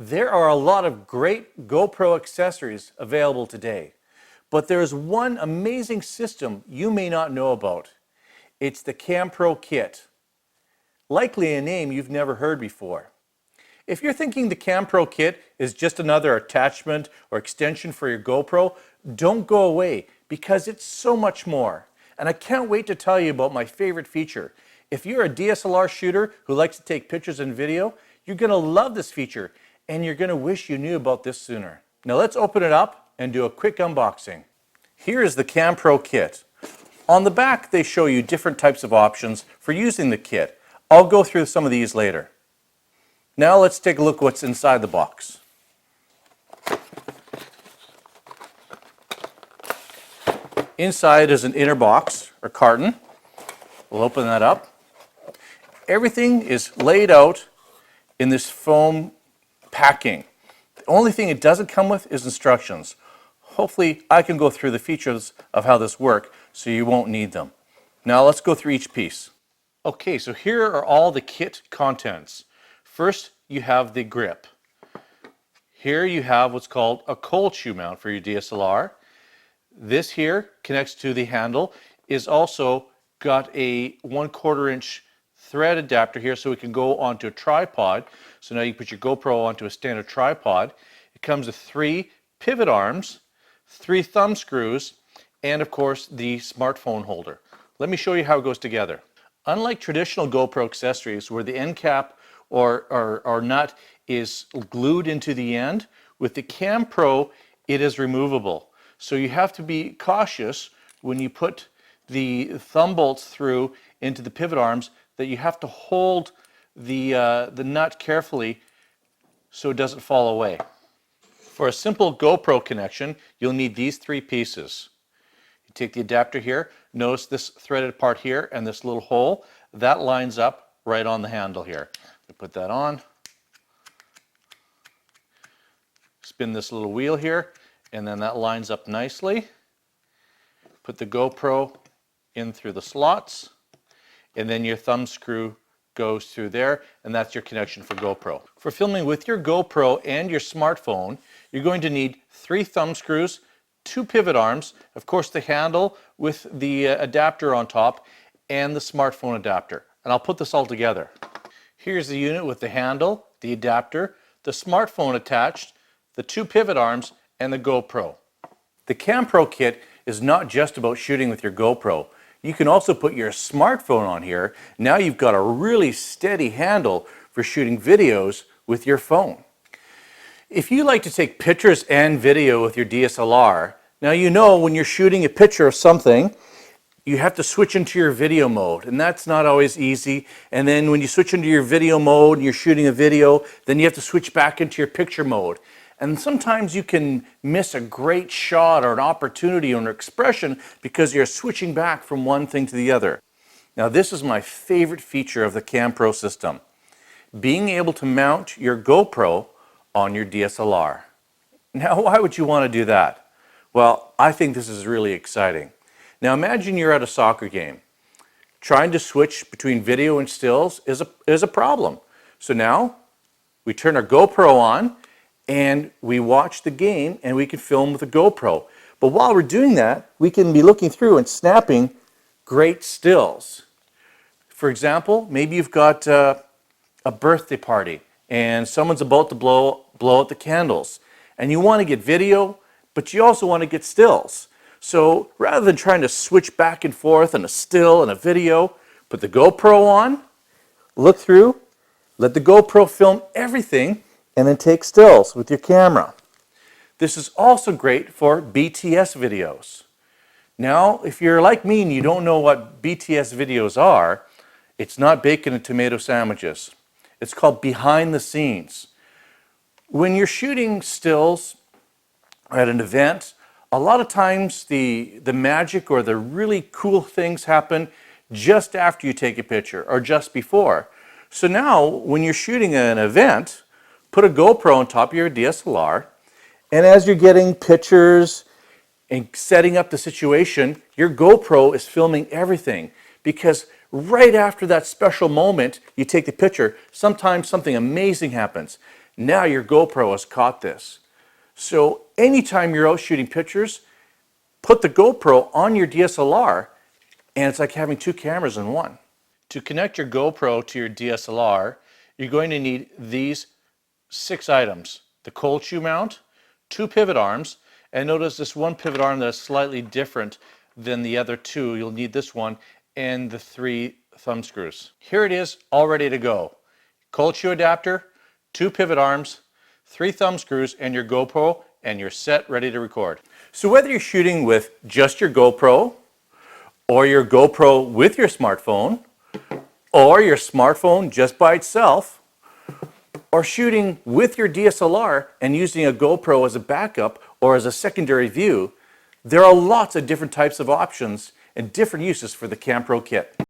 There are a lot of great GoPro accessories available today, but there is one amazing system you may not know about. It's the KamPro kit. Likely a name you've never heard before. If you're thinking the KamPro kit is just another attachment or extension for your GoPro, don't go away because it's so much more. And I can't wait to tell you about my favorite feature. If you're a DSLR shooter who likes to take pictures and video, you're going to love this feature and you're going to wish you knew about this sooner. Now let's open it up and do a quick unboxing. Here is the KamPro kit. On the back they show you different types of options for using the kit. I'll go through some of these later. Now let's take a look what's inside the box. Inside is an inner box or carton. We'll open that up. Everything is laid out in this foam packing. The only thing it doesn't come with is instructions. Hopefully I can go through the features of how this works so you won't need them. Now let's go through each piece. Okay, so here are all the kit contents. First you have the grip. Here you have what's called a cold shoe mount for your DSLR. This here connects to the handle, is also got a 1/4 inch thread adapter here so it can go onto a tripod. So now you put your GoPro onto a standard tripod. It comes with 3 pivot arms, 3 thumb screws, and of course the smartphone holder. Let me show you how it goes together. Unlike traditional GoPro accessories where the end cap or nut is glued into the end, with the KamPro it is removable. So you have to be cautious when you put the thumb bolts through into the pivot arms that you have to hold the nut carefully so it doesn't fall away. For a simple GoPro connection, you'll need these 3 pieces. You take the adapter here, notice this threaded part here and this little hole, that lines up right on the handle here. We put that on, spin this little wheel here, and then that lines up nicely. Put the GoPro in through the slots, and then your thumb screw goes through there, and that's your connection for GoPro. For filming with your GoPro and your smartphone, you're going to need 3 thumb screws, 2 pivot arms, of course the handle with the adapter on top, and the smartphone adapter. And I'll put this all together. Here's the unit with the handle, the adapter, the smartphone attached, the 2 pivot arms, and the GoPro. The KamPro kit is not just about shooting with your GoPro. You can also put your smartphone on here. Now you've got a really steady handle for shooting videos with your phone. If you like to take pictures and video with your DSLR, now you know when you're shooting a picture of something, you have to switch into your video mode, and that's not always easy. And then when you switch into your video mode and you're shooting a video, then you have to switch back into your picture mode. And sometimes you can miss a great shot or an opportunity or an expression because you're switching back from one thing to the other. Now this is my favorite feature of the KamPro system. Being able to mount your GoPro on your DSLR. Now why would you want to do that? Well, I think this is really exciting. Now imagine you're at a soccer game. Trying to switch between video and stills is a problem. So now we turn our GoPro on and we watch the game and we can film with a GoPro. But while we're doing that, we can be looking through and snapping great stills. For example, maybe you've got a birthday party and someone's about to blow out the candles. And you want to get video, but you also want to get stills. So rather than trying to switch back and forth on a still and a video, put the GoPro on, look through, let the GoPro film everything, and then take stills with your camera. This is also great for BTS videos. Now, if you're like me and you don't know what BTS videos are, it's not bacon and tomato sandwiches. It's called behind the scenes. When you're shooting stills at an event, a lot of times the magic or the really cool things happen just after you take a picture or just before. So now, when you're shooting an event, put a GoPro on top of your DSLR, and as you're getting pictures and setting up the situation, your GoPro is filming everything. Because right after that special moment you take the picture, sometimes something amazing happens. Now your GoPro has caught this. So anytime you're out shooting pictures, put the GoPro on your DSLR, and it's like having two cameras in one. To connect your GoPro to your DSLR, you're going to need these 6 items. The cold shoe mount, 2 pivot arms, and notice this one pivot arm that's slightly different than the other 2. You'll need this one, and the 3 thumb screws. Here it is, all ready to go. Cold shoe adapter, 2 pivot arms, 3 thumb screws, and your GoPro, and you're set, ready to record. So whether you're shooting with just your GoPro, or your GoPro with your smartphone, or your smartphone just by itself, or shooting with your DSLR and using a GoPro as a backup or as a secondary view, there are lots of different types of options and different uses for the KamPro kit.